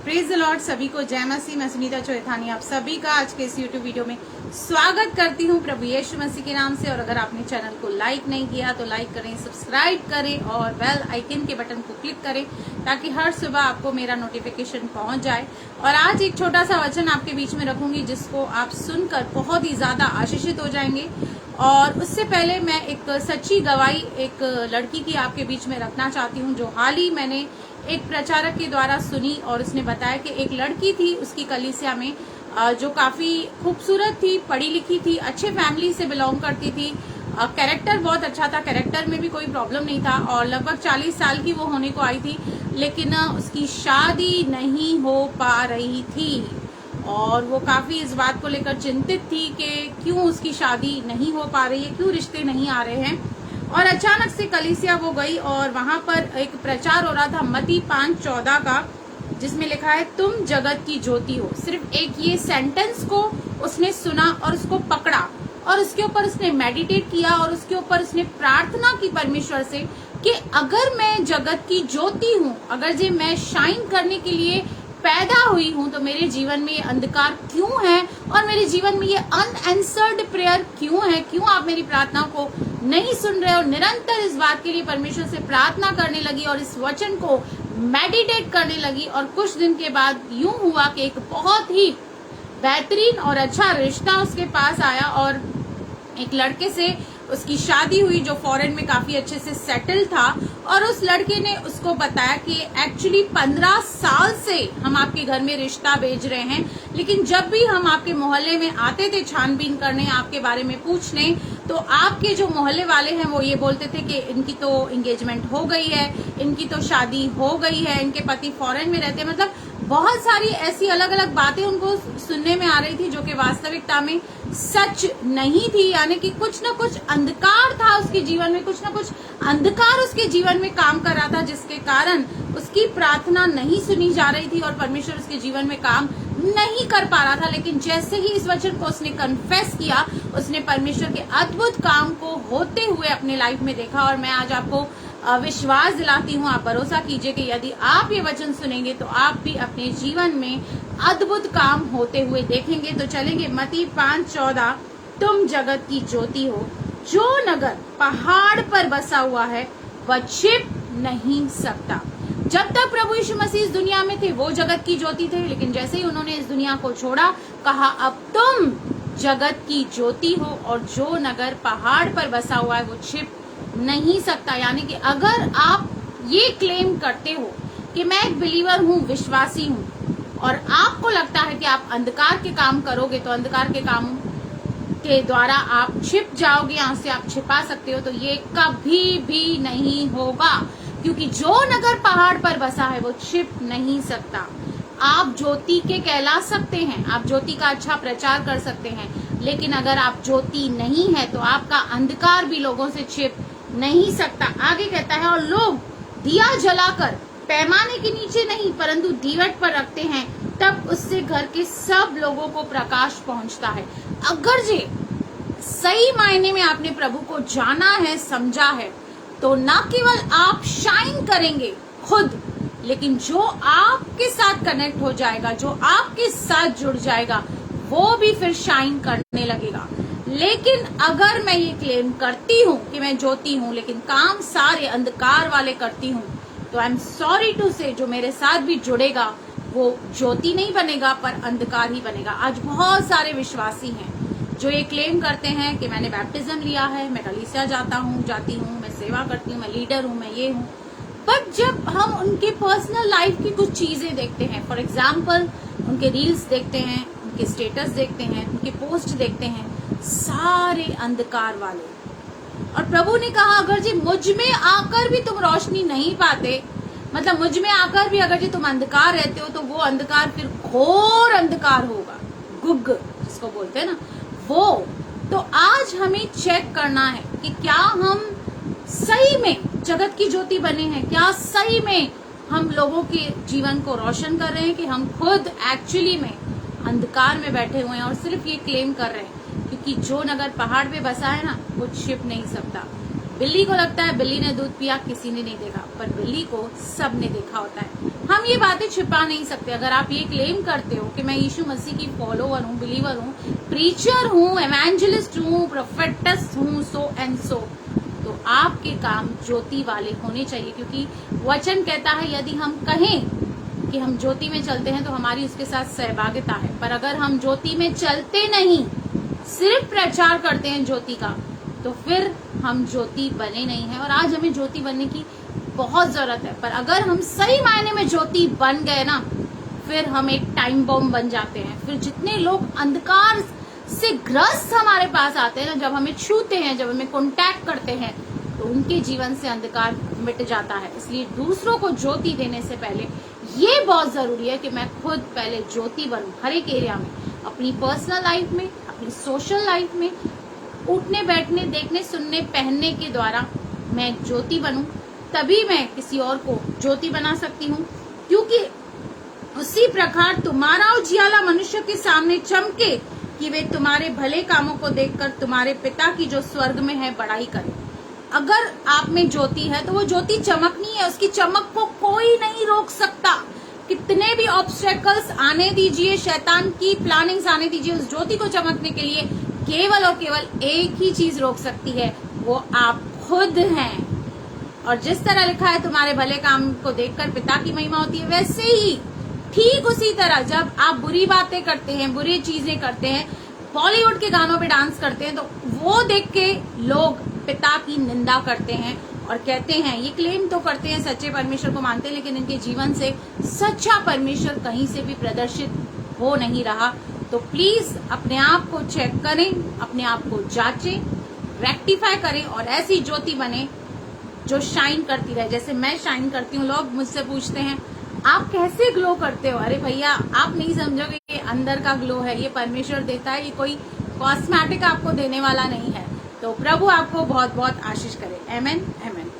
Praise the Lord. सभी को जय मसीह। मैं सुनीता चौथानी आप सभी का आज के इस यूट्यूब वीडियो में स्वागत करती हूँ प्रभु यीशु मसीह के नाम से। और अगर आपने चैनल को लाइक नहीं किया तो लाइक करें, सब्सक्राइब करें और बेल आइकन के बटन को क्लिक करें ताकि हर सुबह आपको मेरा नोटिफिकेशन पहुंच जाए। और आज एक छोटा सा वचन आपके बीच में रखूंगी जिसको आप सुनकर बहुत ही ज्यादा आशीषित हो जाएंगे। और उससे पहले मैं एक सच्ची गवाही एक लड़की की आपके बीच में रखना चाहती हूँ, जो हाल ही मैंने एक प्रचारक के द्वारा सुनी। और उसने बताया कि एक लड़की थी उसकी कलीसिया में, जो काफी खूबसूरत थी, पढ़ी लिखी थी, अच्छे फैमिली से बिलोंग करती थी, कैरेक्टर बहुत अच्छा था, कैरेक्टर में भी कोई प्रॉब्लम नहीं था। और लगभग 40 साल की वो होने को आई थी, लेकिन उसकी शादी नहीं हो पा रही थी। और वो काफी इस बात को लेकर चिंतित थी कि क्यों उसकी शादी नहीं हो पा रही है, क्यों रिश्ते नहीं आ रहे हैं। और अचानक से कलीसिया वो गई और वहां पर एक प्रचार हो रहा था मत्ती 5:14 का, जिसमें लिखा है तुम जगत की ज्योति हो। सिर्फ एक ये सेंटेंस को उसने सुना और उसको पकड़ा और उसके ऊपर उसने मेडिटेट किया और उसके ऊपर उसने प्रार्थना की परमेश्वर से कि अगर मैं जगत की ज्योति हूँ, अगर जे मैं शाइन करने के लिए पैदा हुई हूँ, तो मेरे जीवन में ये अंधकार क्यों है और मेरे जीवन में ये अनआंसर्ड प्रेयर क्यों है, क्यों आप मेरी प्रार्थना को नहीं सुन रहे। और निरंतर इस बात के लिए परमेश्वर से प्रार्थना करने लगी और इस वचन को मेडिटेट करने लगी। और कुछ दिन के बाद यूं हुआ कि एक बहुत ही बेहतरीन और अच्छा रिश्ता उसके पास आया और एक लड़के से उसकी शादी हुई जो फॉरेन में काफी अच्छे से सेटल था। और उस लड़के ने उसको बताया कि एक्चुअली 15 साल से हम आपके घर में रिश्ता भेज रहे हैं, लेकिन जब भी हम आपके मोहल्ले में आते थे छानबीन करने, आपके बारे में पूछने, तो आपके जो मोहल्ले वाले हैं वो ये बोलते थे कि इनकी तो एंगेजमेंट हो गई है, इनकी तो शादी हो गई है, इनके पति फॉरेन में रहते हैं। मतलब बहुत सारी ऐसी अलग अलग बातें उनको सुनने में आ रही थी जो कि वास्तविकता में सच नहीं थी। यानी कि कुछ न कुछ अंधकार था उसके जीवन में, कुछ न कुछ अंधकार उसके जीवन में काम कर रहा था, जिसके कारण उसकी प्रार्थना नहीं सुनी जा रही थी और परमेश्वर उसके जीवन में काम नहीं कर पा रहा था। लेकिन जैसे ही इस वचन को उसने कन्फेस किया, उसने परमेश्वर के अद्भुत काम को होते हुए अपने लाइफ में देखा। और मैं आज आपको विश्वास दिलाती हूँ, आप भरोसा कीजिए कि यदि आप ये वचन सुनेंगे तो आप भी अपने जीवन में अद्भुत काम होते हुए देखेंगे। तो चलेंगे मत्ती 5:14, तुम जगत की ज्योति हो, जो नगर पहाड़ पर बसा हुआ है वह छिप नहीं सकता। जब तक प्रभु यीशु मसीह इस दुनिया में थे वो जगत की ज्योति थे, लेकिन जैसे ही उन्होंने इस दुनिया को छोड़ा, कहा अब तुम जगत की ज्योति हो और जो नगर पहाड़ पर बसा हुआ है वो छिप नहीं सकता। यानी कि अगर आप ये क्लेम करते हो कि मैं एक बिलीवर हूँ, विश्वासी हूँ, और आपको लगता है कि आप अंधकार के काम करोगे तो अंधकार के काम के द्वारा आप छिप जाओगे, यहाँ से आप छिपा सकते हो, तो ये कभी भी नहीं होगा। क्योंकि जो नगर पहाड़ पर बसा है वो छिप नहीं सकता। आप ज्योति के कहला सकते हैं, आप ज्योति का अच्छा प्रचार कर सकते हैं, लेकिन अगर आप ज्योति नहीं है तो आपका अंधकार भी लोगों से छिप नहीं सकता। आगे कहता है और लोग दिया जलाकर पैमाने के नीचे नहीं परंतु दीवट पर रखते हैं, तब उससे घर के सब लोगों को प्रकाश पहुंचता है। अगर जे सही मायने में आपने प्रभु को जाना है, समझा है, तो न केवल आप शाइन करेंगे खुद, लेकिन जो आपके साथ कनेक्ट हो जाएगा, जो आपके साथ जुड़ जाएगा, वो भी फिर शाइन करने लगेगा। लेकिन अगर मैं ये क्लेम करती हूँ कि मैं ज्योति हूँ लेकिन काम सारे अंधकार वाले करती हूँ, तो आई एम सॉरी टू से जो मेरे साथ भी जुड़ेगा वो ज्योति नहीं बनेगा पर अंधकार ही बनेगा। आज बहुत सारे विश्वासी हैं जो ये क्लेम करते हैं कि मैंने बैप्टिज्म लिया है, मैं कलीसिया जाती हूँ, मैं सेवा करती हूँ, मैं लीडर हूँ, मैं ये हूँ। बट जब हम उनके पर्सनल लाइफ की कुछ चीजें देखते हैं, फॉर एग्जाम्पल उनके रील्स देखते हैं, उनके स्टेटस देखते हैं, उनके पोस्ट देखते हैं, सारे अंधकार वाले। और प्रभु ने कहा अगर जी मुझ में आकर भी तुम रोशनी नहीं पाते, मतलब मुझ में आकर भी अगर जी तुम अंधकार रहते हो, तो वो अंधकार फिर घोर अंधकार होगा, गुग जिसको बोलते हैं ना वो। तो आज हमें चेक करना है कि क्या हम सही में जगत की ज्योति बने हैं, क्या सही में हम लोगों के जीवन को रोशन कर रहे हैं, कि हम खुद एक्चुअली में अंधकार में बैठे हुए हैं और सिर्फ ये क्लेम कर रहे हैं। क्योंकि जो नगर पहाड़ पे बसा है ना वो छिप नहीं सकता। बिल्ली को लगता है बिल्ली ने दूध पिया, किसी ने नहीं देखा, पर बिल्ली को सब ने देखा होता है। हम ये बातें छिपा नहीं सकते। अगर आप ये क्लेम करते हो कि मैं यीशु मसीह की फॉलोअर हूँ, बिलीवर हूँ, प्रीचर हूँ, एवेंजलिस्ट हूँ, प्रोफेटस हूँ, सो एंड सो, तो आपके काम ज्योति वाले होने चाहिए। क्योंकि वचन कहता है यदि हम कहें कि हम ज्योति में चलते हैं तो हमारी उसके साथ सहभागिता है, पर अगर हम ज्योति में चलते नहीं, सिर्फ प्रचार करते हैं ज्योति का, तो फिर हम ज्योति बने नहीं हैं। और आज हमें ज्योति बनने की बहुत जरूरत है। पर अगर हम सही मायने में ज्योति बन गए ना, फिर हम एक टाइम बॉम्ब बन जाते हैं। फिर जितने लोग अंधकार से ग्रस्त हमारे पास आते हैं, जब हमें छूते हैं, जब हमें कांटेक्ट करते हैं, तो उनके जीवन से अंधकार मिट जाता है। इसलिए दूसरों को ज्योति देने से पहले ये बहुत जरूरी है कि मैं खुद पहले ज्योति बनूं, हर एक एरिया में, अपनी पर्सनल लाइफ में, अपनी सोशल लाइफ में, उठने बैठने देखने सुनने पहनने के द्वारा मैं ज्योति बनूं। तभी मैं किसी और को ज्योति बना सकती हूँ। क्योंकि उसी प्रकार तुम्हारा उजियाला मनुष्य के सामने चमके कि वे तुम्हारे भले कामों को देखकर तुम्हारे पिता की जो स्वर्ग में है बड़ाई करें। अगर आप में ज्योति है तो वो ज्योति चमकनी है, उसकी चमक को कोई नहीं रोक सकता। कितने भी ऑब्स्टेकल्स आने दीजिए, शैतान की प्लानिंग्स आने दीजिए, उस ज्योति को चमकने के लिए केवल और केवल एक ही चीज रोक सकती है, वो आप खुद हैं। और जिस तरह लिखा है तुम्हारे भले काम को देखकर पिता की महिमा होती है, वैसे ही ठीक उसी तरह जब आप बुरी बातें करते हैं, बुरी चीजें करते हैं, बॉलीवुड के गानों पे डांस करते हैं, तो वो देख के लोग पिता की निंदा करते हैं और कहते हैं, ये क्लेम तो करते हैं सच्चे परमेश्वर को मानते हैं, लेकिन इनके जीवन से सच्चा परमेश्वर कहीं से भी प्रदर्शित हो नहीं रहा। तो प्लीज अपने आप को चेक करें, अपने आप को जांचें, रेक्टिफाई करें और ऐसी ज्योति बने जो शाइन करती रहे, जैसे मैं शाइन करती हूँ। लोग मुझसे पूछते हैं आप कैसे ग्लो करते हो? अरे भैया, आप नहीं समझोगे, ये अंदर का ग्लो है, ये परमेश्वर देता है, ये कोई कॉस्मेटिक आपको देने वाला नहीं है। तो प्रभु आपको बहुत बहुत आशीष करे। आमेन, आमेन।